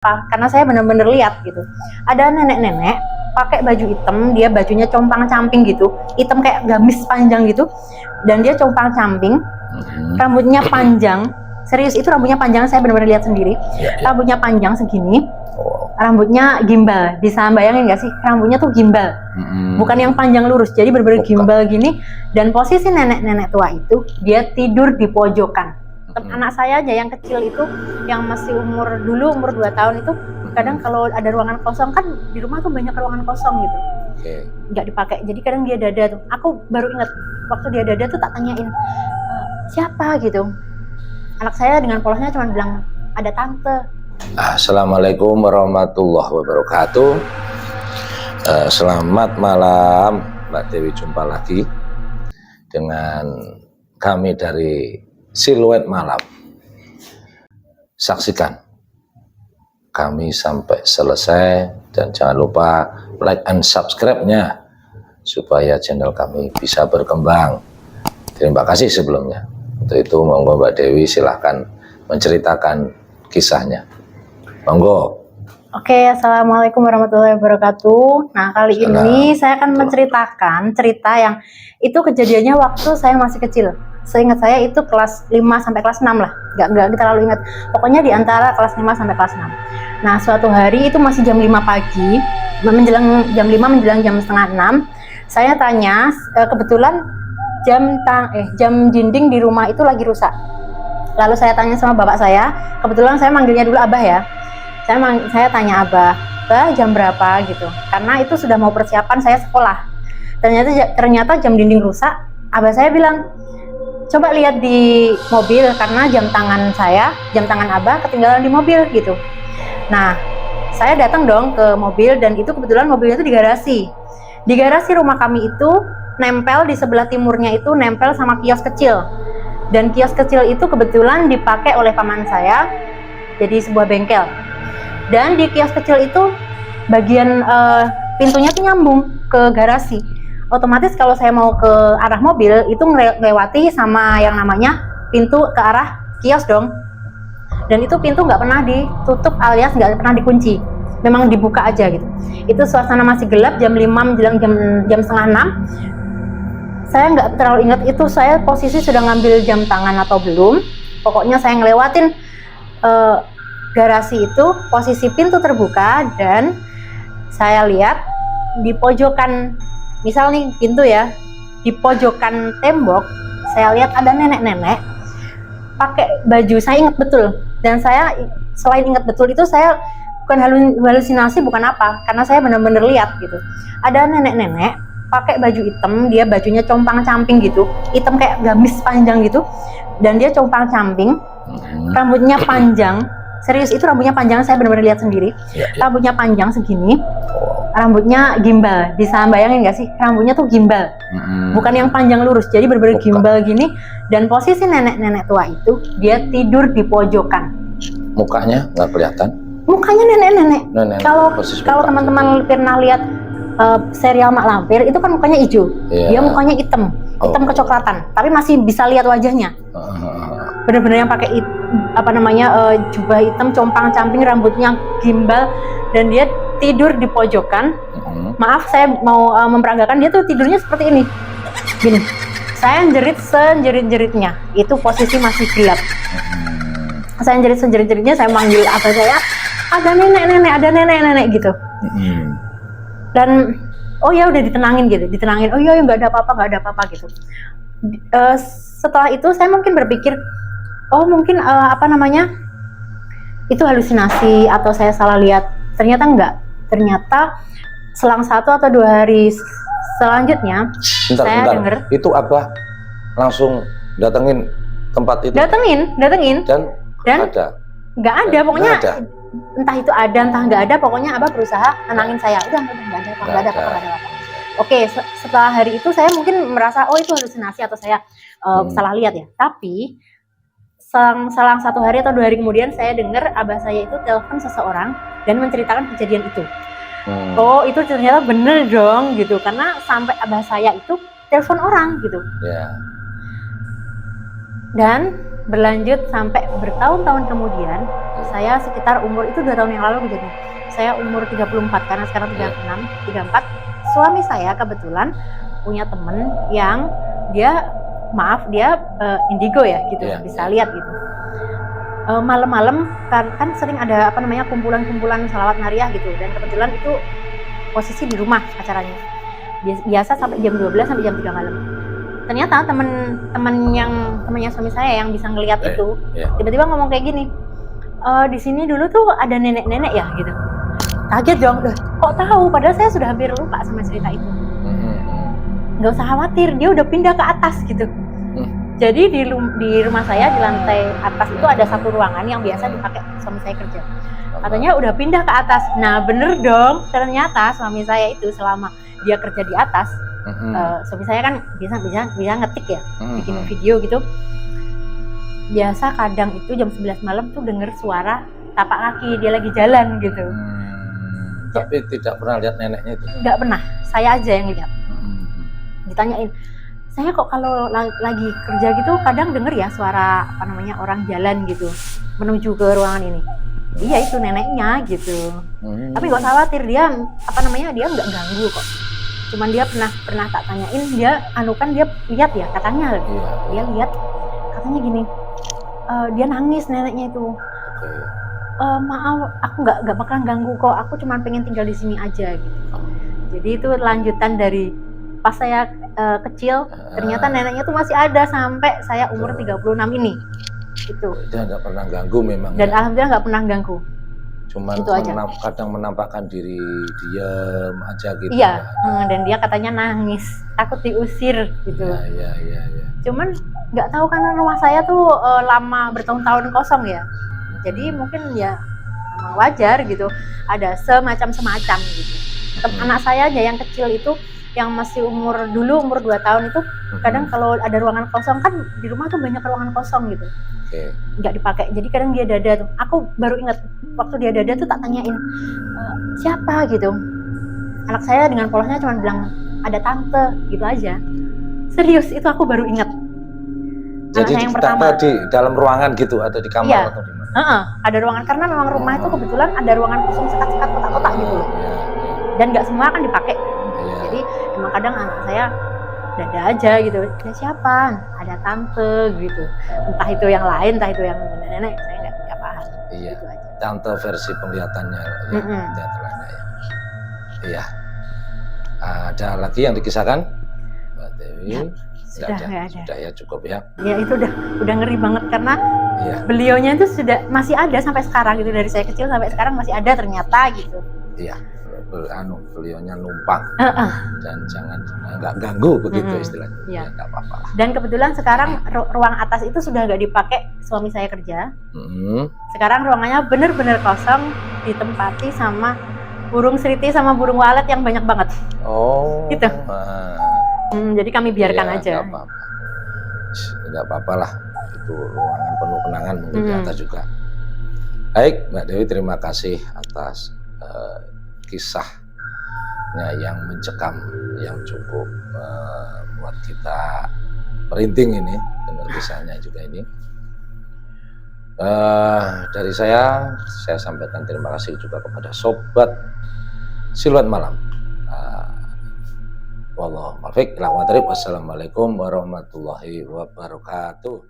karena saya benar-benar lihat gitu. Ada nenek-nenek pakai baju hitam, dia bajunya compang-camping gitu, hitam kayak gamis panjang gitu, dan dia compang-camping, rambutnya panjang, serius itu rambutnya panjang, saya benar-benar lihat sendiri, rambutnya panjang segini, rambutnya gimbal, bisa bayangin nggak sih, rambutnya tuh gimbal, bukan yang panjang lurus, jadi benar-benar gimbal gini, dan posisi nenek-nenek tua itu, dia tidur di pojokan. Anak saya aja yang kecil itu, yang masih umur 2 tahun itu, kadang kalau ada ruangan kosong kan di rumah tuh banyak ruangan kosong gitu, nggak dipakai, jadi kadang dia dada tuh. Aku baru ingat waktu dia dada tuh tak tanyain siapa gitu. Anak saya dengan polosnya cuma bilang ada tante. Assalamualaikum warahmatullahi wabarakatuh. Selamat malam Mbak Dewi, jumpa lagi dengan kami dari Siluet Malam. Saksikan kami sampai selesai dan jangan lupa like and subscribe-nya supaya channel kami bisa berkembang. Terima kasih sebelumnya. Untuk itu monggo Mbak Dewi silahkan menceritakan kisahnya. Monggo. Oke, assalamualaikum warahmatullahi wabarakatuh. Nah, kali ini saya akan menceritakan cerita yang itu kejadiannya waktu saya masih kecil. Seingat saya itu kelas 5 sampai kelas 6 lah, nggak terlalu ingat. Pokoknya di antara kelas 5 sampai kelas 6. Nah, suatu hari itu masih jam 5 pagi, menjelang jam 5 menjelang jam setengah 6. Saya tanya, kebetulan jam dinding di rumah itu lagi rusak. Lalu saya tanya sama bapak saya, kebetulan saya manggilnya dulu Abah ya. Saya tanya Abah jam berapa gitu, karena itu sudah mau persiapan saya sekolah. Ternyata jam dinding rusak. Abah saya bilang, coba lihat di mobil, karena jam tangan Abah ketinggalan di mobil gitu. Nah, saya datang dong ke mobil, dan itu kebetulan mobilnya itu di garasi. Di garasi rumah kami itu nempel di sebelah timurnya itu nempel sama kios kecil. Dan kios kecil itu kebetulan dipakai oleh paman saya jadi sebuah bengkel. Dan di kios kecil itu bagian pintunya tuh nyambung ke garasi. Otomatis kalau saya mau ke arah mobil itu ngelewati sama yang namanya pintu ke arah kios dong. Dan itu pintu nggak pernah ditutup alias nggak pernah dikunci, memang dibuka aja gitu. Itu suasana masih gelap, jam 5 menjelang jam setengah 6. Saya nggak terlalu ingat itu saya posisi sudah ngambil jam tangan atau belum. Pokoknya saya ngelewatin garasi itu, posisi pintu terbuka, dan saya lihat di pojokan, misal nih pintu ya, di pojokan tembok saya lihat ada nenek-nenek pakai baju, saya ingat betul. Dan saya selain ingat betul itu, saya bukan halusinasi, bukan apa, karena saya benar-benar lihat gitu. Ada nenek-nenek pakai baju hitam, dia bajunya compang-camping gitu, hitam kayak gamis panjang gitu, dan dia compang-camping, rambutnya panjang, serius itu rambutnya panjang, saya benar-benar lihat sendiri, rambutnya panjang segini, rambutnya gimbal, bisa bayangin nggak sih, rambutnya tuh gimbal, bukan yang panjang lurus, jadi benar-benar gimbal gini. Dan posisi nenek-nenek tua itu, dia tidur di pojokan. Mukanya nggak kelihatan? Mukanya nenek-nenek. Kalau teman-teman pernah lihat serial Mak Lampir, itu kan mukanya hijau, dia mukanya hitam kecoklatan, tapi masih bisa lihat wajahnya. Bener-bener yang pakai jubah hitam compang-camping, rambutnya gimbal, dan dia tidur di pojokan. Maaf, saya mau memperagakan, dia tuh tidurnya seperti ini, gini. Saya jerit senjerit-jeritnya, itu posisi masih gelap. Saya jerit senjerit-jeritnya, saya manggil abah saya, ada nenek-nenek gitu. Dan oh ya udah ditenangin gitu, oh iya nggak ada apa-apa gitu. Setelah itu saya mungkin berpikir, oh mungkin itu halusinasi atau saya salah lihat. Ternyata enggak. Ternyata selang 1 atau 2 hari selanjutnya saya dengar itu apa, langsung datengin tempat itu. Datengin dan nggak ada, pokoknya entah itu ada entah nggak ada, pokoknya Abah berusaha nenangin saya, udah nggak ada apa-apa. Oke, setelah hari itu saya mungkin merasa oh itu halusinasi atau saya salah lihat ya. Tapi selang 1 hari atau 2 hari kemudian saya dengar abah saya itu telepon seseorang dan menceritakan kejadian itu. Oh itu ternyata bener dong gitu, karena sampai abah saya itu telepon orang gitu. Dan berlanjut sampai bertahun-tahun kemudian Saya sekitar umur itu 2 tahun yang lalu kejadian. Saya umur 34 karena sekarang 36, 34. Suami saya kebetulan punya temen yang dia indigo ya gitu, bisa lihat gitu. Malam-malam kan sering ada kumpulan-kumpulan shalawat nariyah gitu, dan kebetulan itu posisi di rumah acaranya. Biasa sampai jam 12 sampai jam 3 malam. Ternyata temennya suami saya yang bisa ngelihat itu tiba-tiba ngomong kayak gini, di sini dulu tuh ada nenek-nenek ya gitu. Kaget dong, kok tahu? Padahal saya sudah hampir lupa sama cerita itu. Nggak usah khawatir, dia udah pindah ke atas gitu. Jadi di rumah saya di lantai atas itu ada satu ruangan yang biasa dipakai suami saya kerja. Katanya udah pindah ke atas. Nah bener dong, ternyata suami saya itu selama dia kerja di atas, suami saya kan bisa ngetik ya, bikin video gitu. Biasa kadang itu jam 11 malam tuh denger suara tapak kaki, dia lagi jalan gitu. Tapi tidak pernah lihat neneknya itu? Nggak pernah, saya aja yang lihat. Ditanyain, saya kok kalau lagi kerja gitu kadang denger ya suara orang jalan gitu menuju ke ruangan ini. Iya itu neneknya gitu. Tapi nggak usah khawatir, dia dia nggak ganggu kok. Cuman dia pernah tak tanyain, dia lihat ya katanya, dia lihat katanya gini, dia nangis neneknya itu. Maaf, aku nggak bakal ganggu kok, aku cuma pengen tinggal di sini aja gitu. Jadi itu lanjutan dari pas saya kecil, ternyata neneknya tuh masih ada sampai saya umur 36 ini. Itu. Dia nggak pernah ganggu memang. Dan alhamdulillah nggak pernah ganggu. Cuman itu aja. Kadang menampakkan diri diam aja gitu. Iya, dan dia katanya nangis, takut diusir gitu. Iya. Cuman nggak tahu karena rumah saya tuh lama bertahun-tahun kosong ya. Jadi mungkin ya memang wajar gitu. Ada semacam gitu. Anak saya aja yang kecil itu, yang masih umur 2 tahun itu, kadang kalau ada ruangan kosong kan di rumah tuh banyak ruangan kosong gitu. Nggak dipakai, jadi kadang dia dada tuh. Aku baru ingat waktu dia dada tuh tak tanyain siapa gitu. Anak saya dengan polosnya cuma bilang ada tante gitu aja. Serius, itu aku baru ingat. Jadi yang pertama di dalam ruangan gitu atau di kamar atau di mana? Ada ruangan karena memang rumah itu kebetulan ada ruangan kosong sekat-sekat kotak-kotak gitu loh. Dan nggak semua kan dipakai. Jadi emang kadang anak saya dada aja gitu. Ya siapa? Ada tante gitu. Entah itu yang lain, entah itu yang nenek, saya nggak paham. Iya. Gitu aja. Tante versi penglihatannya teaternya ya. Iya. Ada lagi yang dikisahkan, Mbak Dewi? Sudah ada. Sudah ya, cukup ya. Ya itu udah ngeri banget karena beliaunya itu masih ada sampai sekarang gitu, dari saya kecil sampai sekarang masih ada ternyata gitu. Iya. Beliaunya numpang dan jangan nggak ganggu begitu istilahnya. Ya nggak apa-apa lah. Dan kebetulan sekarang ruang atas itu sudah nggak dipakai suami saya kerja. Sekarang ruangannya bener-bener kosong, ditempati sama burung seriti sama burung walet yang banyak banget. Gitu. Jadi kami biarkan aja. Nggak apa-apa lah. Itu ruangan penuh kenangan mungkin di atas juga. Baik, Mbak Dewi, terima kasih atas kisahnya yang mencekam, yang cukup buat kita merinding ini, dengar kisahnya juga ini. Dari saya sampaikan terima kasih juga kepada Sobat Siluet Malam. Wallahu muwaffiq ila aqwamit thoriq. Wassalamualaikum warahmatullahi wabarakatuh.